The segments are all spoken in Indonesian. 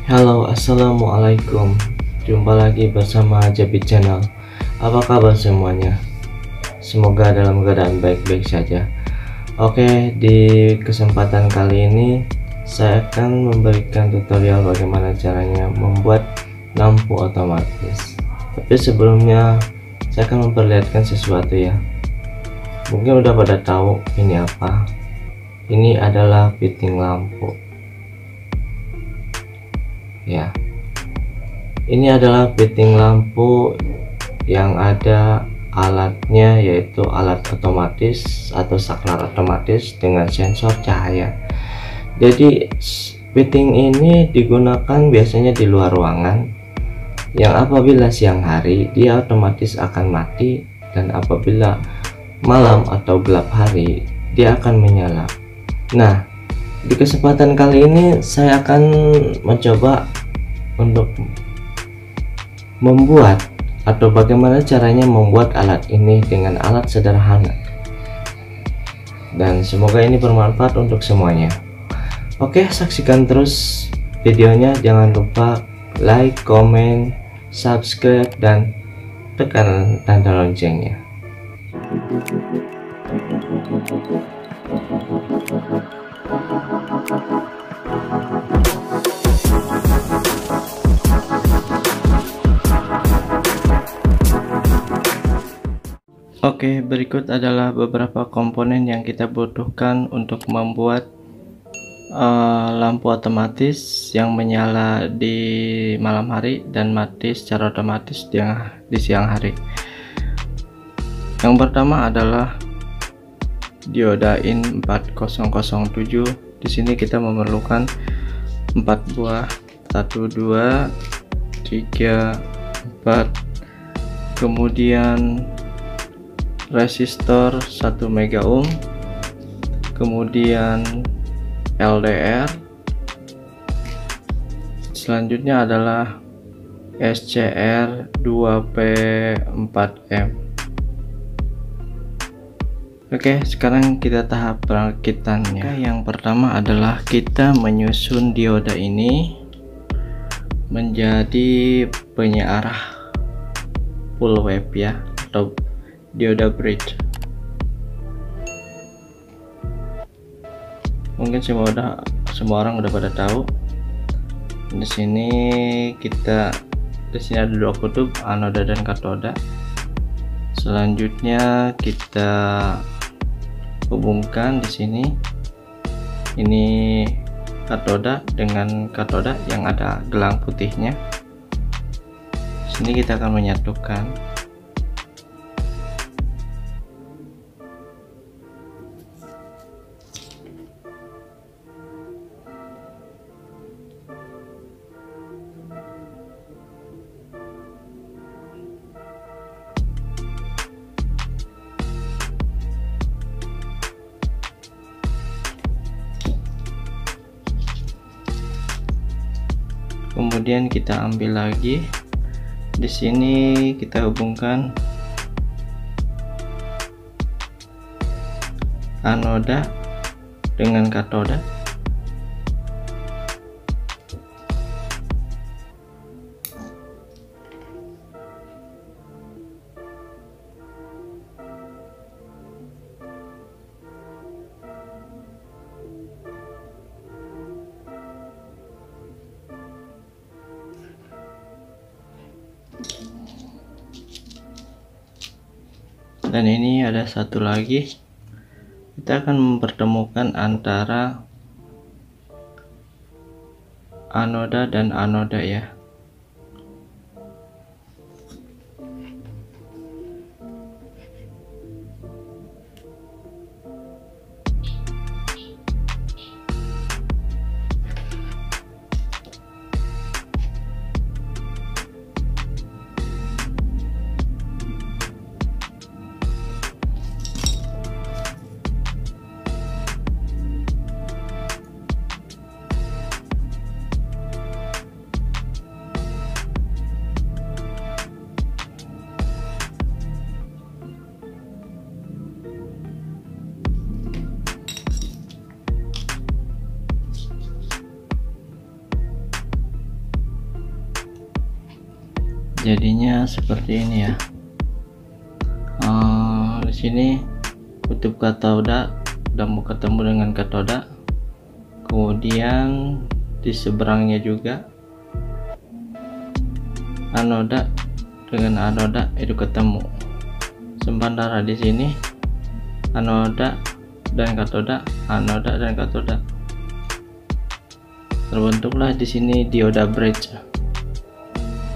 Halo, assalamualaikum. Jumpa lagi bersama Jabit Channel. Apa kabar semuanya? Semoga dalam keadaan baik-baik saja. Oke, di kesempatan kali ini saya akan memberikan tutorial bagaimana caranya membuat lampu otomatis. Tapi sebelumnya saya akan memperlihatkan sesuatu ya. Mungkin udah pada tahu ini apa. Ini adalah fitting lampu. Ya, ini adalah fitting lampu yang ada alatnya, yaitu alat otomatis atau saklar otomatis dengan sensor cahaya. Jadi fitting ini digunakan biasanya di luar ruangan, yang apabila siang hari dia otomatis akan mati, dan apabila malam atau gelap hari dia akan menyala. Nah, di kesempatan kali ini saya akan mencoba untuk membuat atau bagaimana caranya membuat alat ini dengan alat sederhana, dan semoga ini bermanfaat untuk semuanya. Oke, saksikan terus videonya. Jangan lupa like, comment, subscribe, dan tekan tanda loncengnya. Oke, berikut adalah beberapa komponen yang kita butuhkan untuk membuat lampu otomatis yang menyala di malam hari dan mati secara otomatis di siang hari. Yang pertama adalah dioda in 4007. Di sini kita memerlukan 4 buah, 1 2 3 4, kemudian resistor 1 mega ohm, kemudian LDR, selanjutnya adalah SCR 2P4M. Oke, sekarang kita tahap perakitannya. Yang pertama adalah kita menyusun dioda ini menjadi penyearah full wave ya, atau dioda bridge. Mungkin semua orang udah pada tahu. Di sini ada dua kutub, anoda dan katoda. Selanjutnya kita hubungkan di sini. Ini katoda dengan katoda yang ada gelang putihnya. Di sini kita akan menyatukan. Kemudian kita ambil lagi, di sini kita hubungkan anoda dengan katoda. Dan ini ada satu lagi, kita akan mempertemukan antara anoda dan anoda ya. Jadinya seperti ini ya. Di sini kutub katoda udah mau ketemu dengan katoda, kemudian di seberangnya juga anoda dengan anoda itu ketemu. Sementara di sini anoda dan katoda, anoda dan katoda. Terbentuklah di sini dioda bridge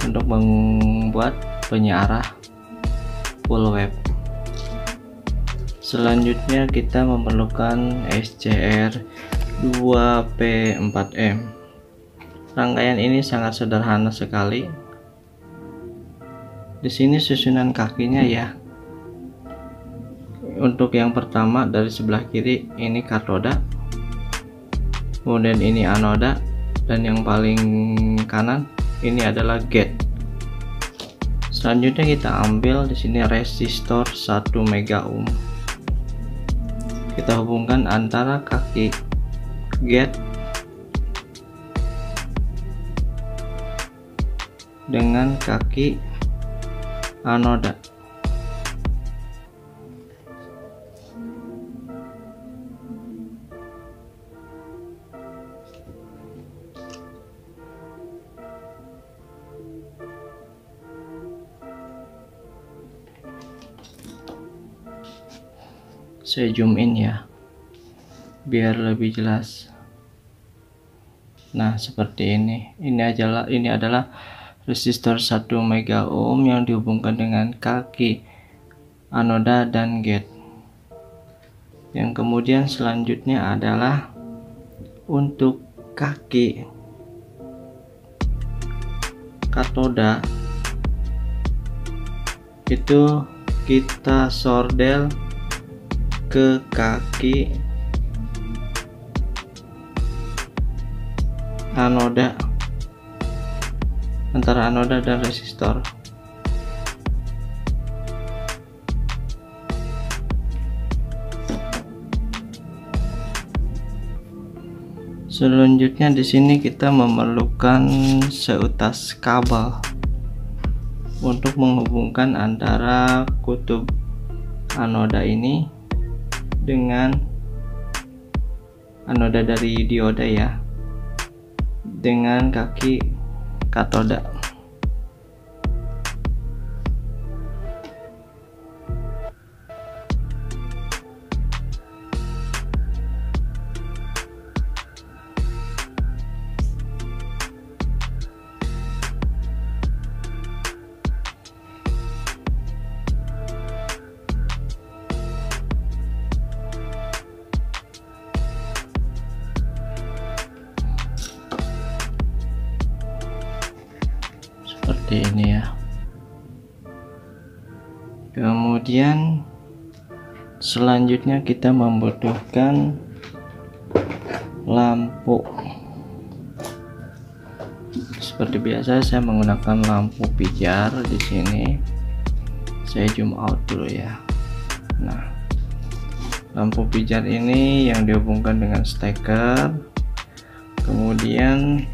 untuk membuat penyarah full wave. Selanjutnya kita memerlukan SCR2P4M. Rangkaian ini sangat sederhana sekali. Di sini susunan kakinya ya. Untuk yang pertama dari sebelah kiri ini katoda, kemudian ini anoda, dan yang paling kanan ini adalah gate. Selanjutnya kita ambil di sini resistor 1 mega ohm. Kita hubungkan antara kaki gate dengan kaki anoda. Saya zoom in ya biar lebih jelas. Nah, seperti ini. Ini adalah resistor 1 mega ohm yang dihubungkan dengan kaki anoda dan gate. Yang kemudian selanjutnya adalah untuk kaki katoda, itu kita sordel ke kaki anoda, antara anoda dan resistor. Selanjutnya di sini kita memerlukan seutas kabel untuk menghubungkan antara kutub anoda ini dengan anoda dari dioda ya, dengan kaki katoda. Seperti ini ya. Kemudian selanjutnya kita membutuhkan lampu. Seperti biasa saya menggunakan lampu pijar di sini. Saya zoom out dulu ya. Nah, lampu pijar ini yang dihubungkan dengan steker. Kemudian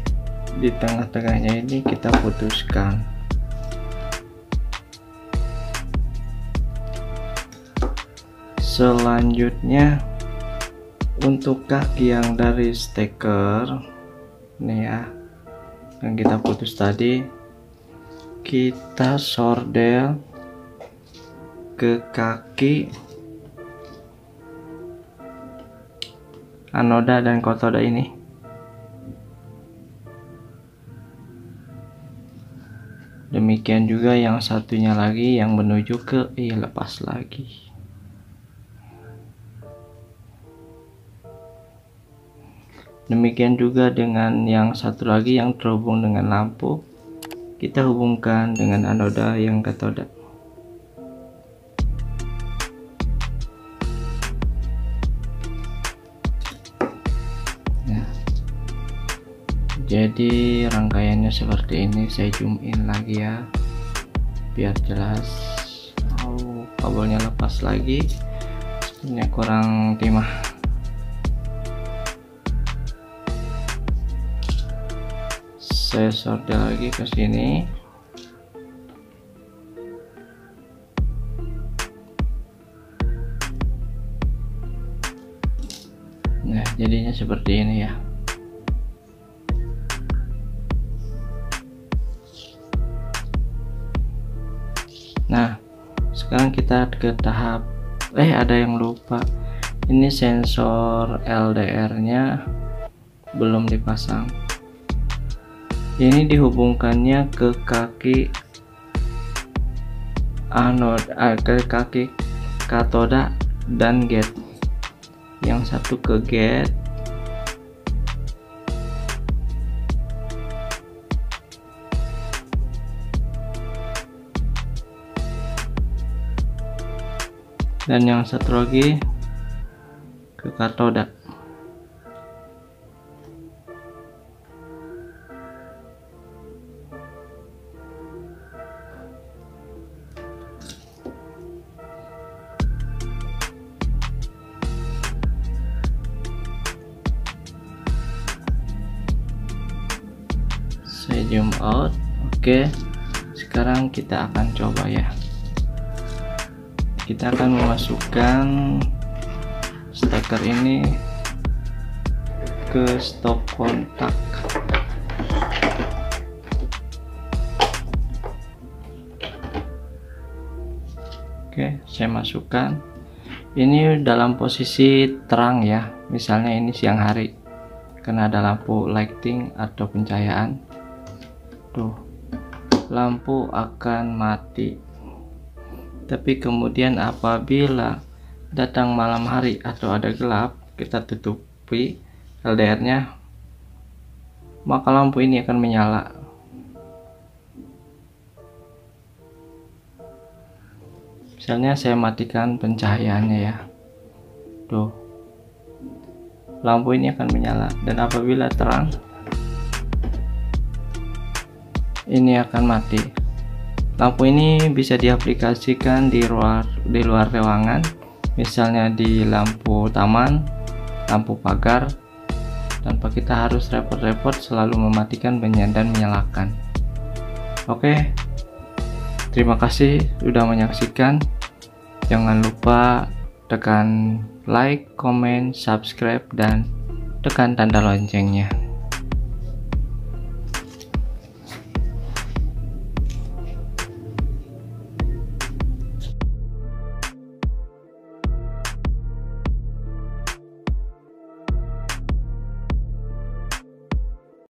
di tengah-tengahnya ini kita putuskan. Selanjutnya untuk kaki yang dari steker ini ya, yang kita putus tadi, kita sordel ke kaki anoda dan katoda ini. Demikian juga yang satunya lagi yang menuju ke lepas lagi. Demikian juga dengan yang satu lagi yang terhubung dengan lampu, kita hubungkan dengan anoda yang katoda. Jadi rangkaiannya seperti ini. Saya zoom in lagi ya biar jelas. Kabelnya lepas lagi, sebenarnya kurang timah. Saya sordel lagi ke sini bunyinya seperti ini ya. Nah, sekarang kita ke tahap ada yang lupa. Ini sensor LDR nya belum dipasang. Ini dihubungkannya ke kaki ke kaki katoda dan gate. Yang satu ke gate, dan yang satu lagi ke katoda. Saya zoom out. Oke, sekarang kita akan coba ya. Kita akan memasukkan steker ini ke stop kontak. Oke, saya masukkan. Ini dalam posisi terang ya. Misalnya ini siang hari, karena ada lampu lighting atau pencahayaan. Tuh, lampu akan mati. Tapi kemudian apabila datang malam hari atau ada gelap, kita tutupi LDR-nya, maka lampu ini akan menyala. Misalnya saya matikan pencahayaannya ya. Tuh, lampu ini akan menyala, dan apabila terang, ini akan mati. Lampu ini bisa diaplikasikan di luar ruangan, misalnya di lampu taman, lampu pagar, tanpa kita harus repot-repot selalu mematikan dan menyalakan. Oke, terima kasih sudah menyaksikan. Jangan lupa tekan like, comment, subscribe, dan tekan tanda loncengnya.